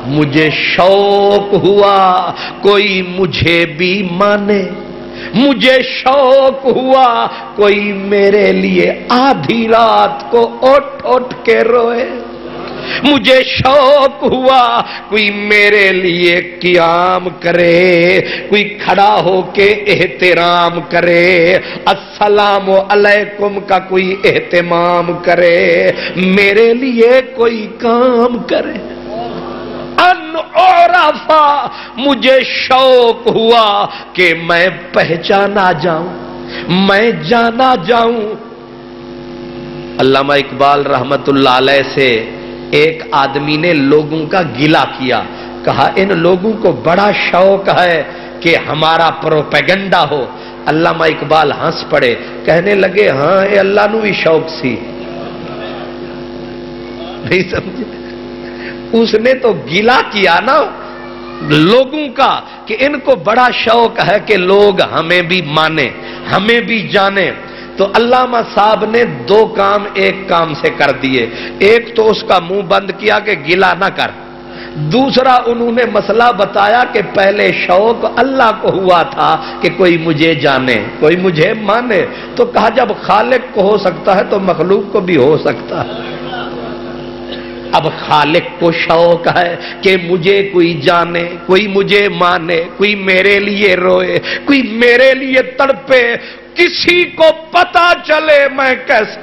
مجھے شوق ہوا کوئی مجھے بھی مانے، مجھے شوق ہوا کوئی میرے لیے آدھی رات کو اٹھ اٹھ کے روئے، مجھے شوق ہوا کوئی میرے لیے قیام کرے، کوئی کھڑا ہو کے احترام کرے، السلام علیکم کا کوئی اہتمام کرے، میرے لیے کوئی کام کرے۔ ان عرفا، مجھے شوق ہوا کہ میں پہچانا جاؤں، میں جانا جاؤں۔ علامہ اقبال رحمت اللہ علیہ سے ایک آدمی نے لوگوں کا گلہ کیا، کہا ان لوگوں کو بڑا شوق ہے کہ ہمارا پروپیگنڈا ہو۔ علامہ اقبال ہنس پڑے، کہنے لگے ہاں اے اللہ نو بھی شوق سی، نہیں سمجھے؟ اس نے تو گلہ کیا نا لوگوں کا کہ ان کو بڑا شوق ہے کہ لوگ ہمیں بھی مانے، ہمیں بھی جانے۔ تو علامہ صاحب نے دو کام ایک کام سے کر دیے، ایک تو اس کا منہ بند کیا کہ گلہ نہ کر، دوسرا انہوں نے مسئلہ بتایا کہ پہلے شوق اللہ کو ہوا تھا کہ کوئی مجھے جانے، کوئی مجھے مانے، تو کہا جب خالق کو ہو سکتا ہے تو مخلوق کو بھی ہو سکتا ہے۔ اب خالق کو شوق ہے کہ مجھے کوئی جانے، کوئی مجھے مانے، کوئی میرے لیے روئے، کوئی میرے لیے تڑپے، کسی کو پتا چلے میں کیسا۔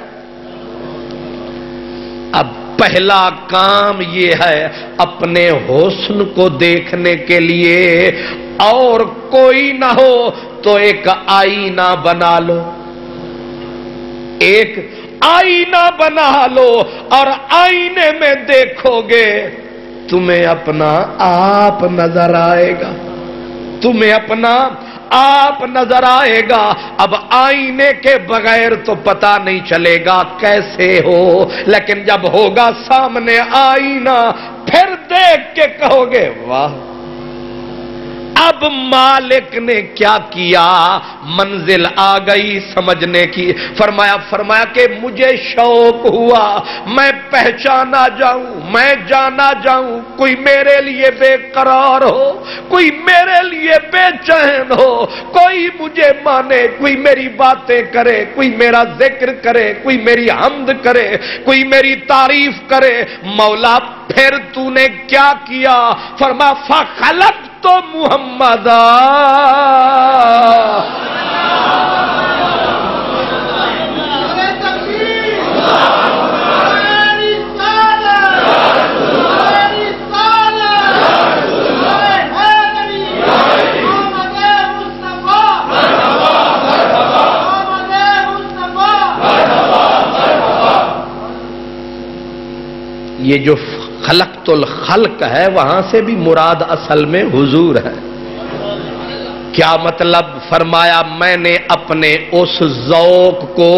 اب پہلا کام یہ ہے اپنے حسن کو دیکھنے کے لیے، اور کوئی نہ ہو تو ایک آئینہ بنا لو، ایک آئینہ بنا لو، اور آئینے میں دیکھو گے تمہیں اپنا آپ نظر آئے گا، تمہیں اپنا آپ نظر آئے گا۔ اب آئینے کے بغیر تو پتا نہیں چلے گا کیسے ہو، لیکن جب ہوگا سامنے آئینہ پھر دیکھ کے کہو گے واہ۔ اب مالک نے کیا کیا، منزل آ گئی سمجھنے کی، فرمایا کہ مجھے شوق ہوا میں پہچانا جاؤں، میں جانا جاؤں، کوئی میرے لیے بے قرار ہو، کوئی میرے لیے بے چین ہو، کوئی مجھے مانے، کوئی میری باتیں کرے، کوئی میرا ذکر کرے، کوئی میری حمد کرے، کوئی میری تعریف کرے۔ مولا پھر تو نے کیا کیا؟ فرمایا فخلق تو محمد، یہ جو خلقت الخلق ہے وہاں سے بھی مراد اصل میں حضور ہے۔ کیا مطلب؟ فرمایا میں نے اپنے اس ذوق کو،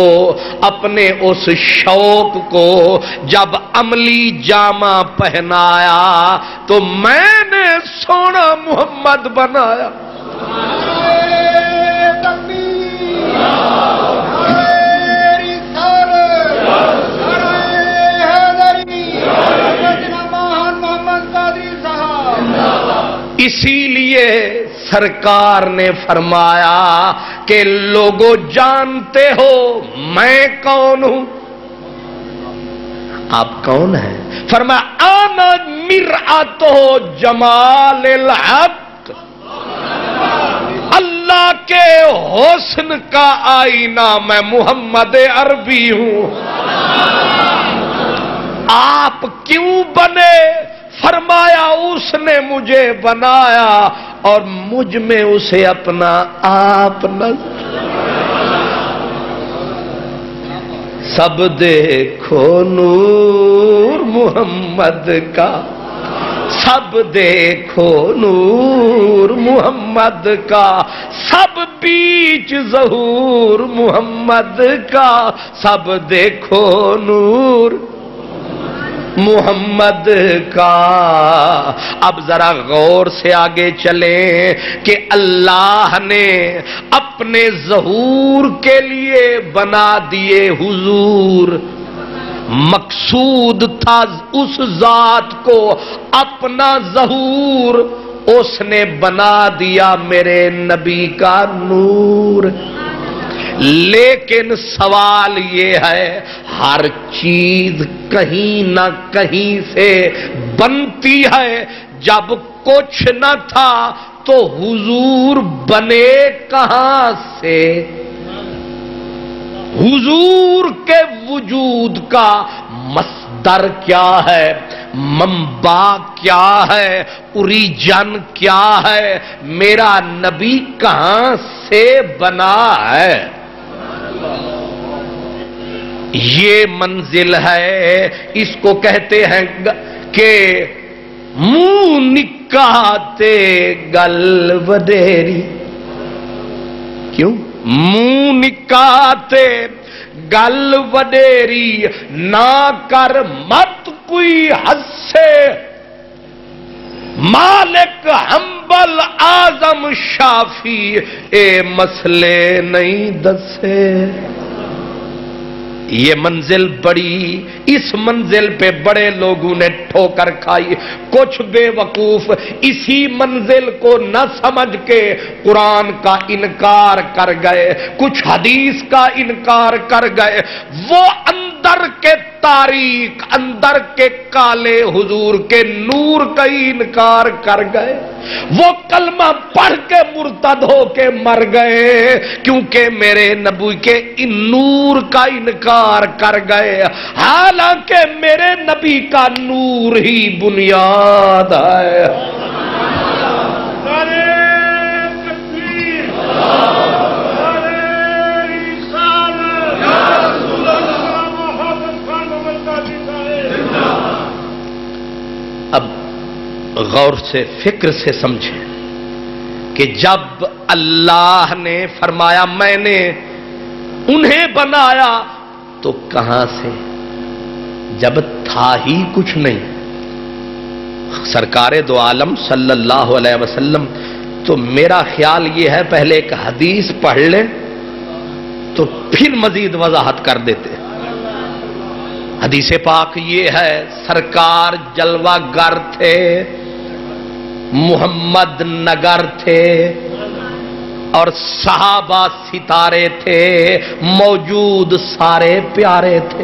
اپنے اس شوق کو جب عملی جامہ پہنایا تو میں نے سونا محمد بنایا۔ اسی لیے سرکار نے فرمایا کہ لوگوں جانتے ہو میں کون ہوں؟ آپ کون ہیں؟ فرمایا انا مرآتہ جمال الحق، اللہ کے حسن کا آئینہ میں محمد عربی ہوں۔ آپ کیوں بنے؟ فرمایا اس نے مجھے بنایا اور مجھ میں اسے اپنا آپ نظر۔ سب دیکھو نور محمد کا، سب دیکھو نور محمد کا، سب بیچ ظہور محمد کا، سب دیکھو نور محمد کا۔ اب ذرا غور سے آگے چلیں کہ اللہ نے اپنے ظہور کے لیے بنا دیے حضور، مقصود تھا اس ذات کو اپنا ظہور، اس نے بنا دیا میرے نبی کا نور۔ لیکن سوال یہ ہے، ہر چیز کہیں نہ کہیں سے بنتی ہے، جب کچھ نہ تھا تو حضور بنے کہاں سے؟ حضور کے وجود کا مصدر کیا ہے، منبع کیا ہے، اوریجن کیا ہے؟ میرا نبی کہاں سے بنا ہے؟ یہ منزل ہے، اس کو کہتے ہیں کہ منہ نکاتے گل وڈیری۔ کیوں؟ منہ نکاتے گل وڈیری، نہ کر مت کوئی حد سے، مالک حنبل اعظم شافی اے مسئلے نہیں دسے۔ یہ منزل بڑی، اس منزل پہ بڑے لوگوں نے ٹھوکر کھائی۔ کچھ بے وقوف اسی منزل کو نہ سمجھ کے قرآن کا انکار کر گئے، کچھ حدیث کا انکار کر گئے۔ وہ اندر کے تاریک، اندر کے کالے حضور کے نور کا انکار کر گئے۔ وہ کلمہ پڑھ کے مرتد ہو کے مر گئے، کیونکہ میرے نبی کے ان نور کا انکار کر گئے، حالانکہ میرے نبی کا نور ہی بنیاد ہے۔ اب غور سے، فکر سے سمجھیں کہ جب اللہ نے فرمایا میں نے انہیں بنایا تو کہاں سے؟ جب تھا ہی کچھ نہیں۔ سرکار دو عالم صلی اللہ علیہ وسلم، تو میرا خیال یہ ہے پہلے ایک حدیث پڑھ لیں تو پھر مزید وضاحت کر دیتے۔ حدیث پاک یہ ہے، سرکار جلوہ گر تھے، محمد نگر تھے، اور صحابہ ستارے تھے، موجود سارے پیارے تھے،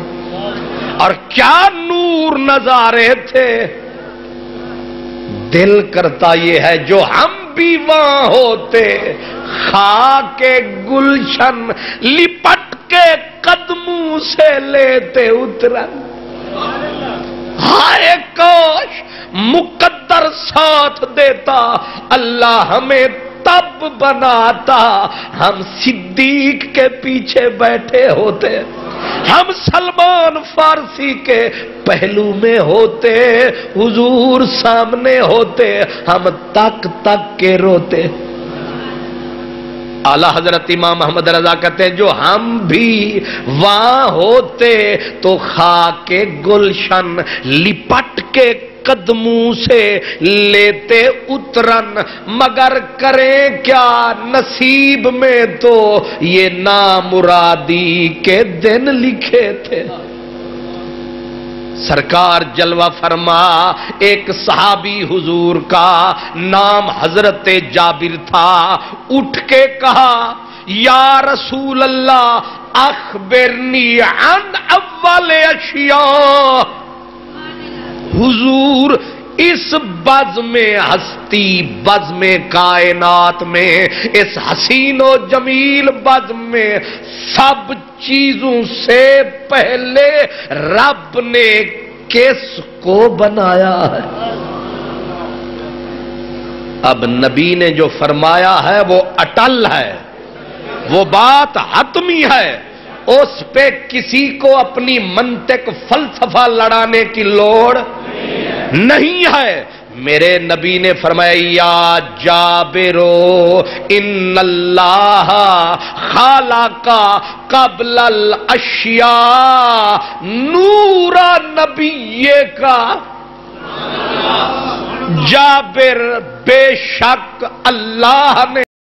اور کیا نور نظارے تھے۔ دل کرتا یہ ہے جو ہم بھی وہاں ہوتے، خاک گلشن لپٹ کے قدموں سے لیتے اترن۔ ہائے کاش مقدر ساتھ دیتا، اللہ ہمیں تب بناتا ہم صدیق کے پیچھے بیٹھے ہوتے، ہم سلمان فارسی کے پہلو میں ہوتے، حضور سامنے ہوتے، ہم تک تک کے روتے۔ اعلیٰ حضرت امام محمد رضا کہتے ہیں جو ہم بھی وہاں ہوتے تو خاک گلشن لپٹ کے قدموں سے لیتے اترن، مگر کریں کیا نصیب میں تو یہ نامرادی کے دن لکھے تھے۔ سرکار جلوہ فرما، ایک صحابی حضور کا نام حضرت جابر تھا، اٹھ کے کہا یا رسول اللہ اخبرنی عن اول اشیاء۔ حضور اس بزم ہستی، بزم کائنات میں، اس حسین و جمیل بزم میں سب چیزوں سے پہلے رب نے کس کو بنایا ہے؟ اب نبی نے جو فرمایا ہے وہ اٹل ہے، وہ بات حتمی ہے، اس پہ کسی کو اپنی منطق فلسفہ لڑانے کی لوڑ نہیں ہے۔ میرے نبی نے فرمایا یا جابرو ان اللہ خالق قبل الاشیاء نور نبی کا۔ جابر بے شک اللہ نے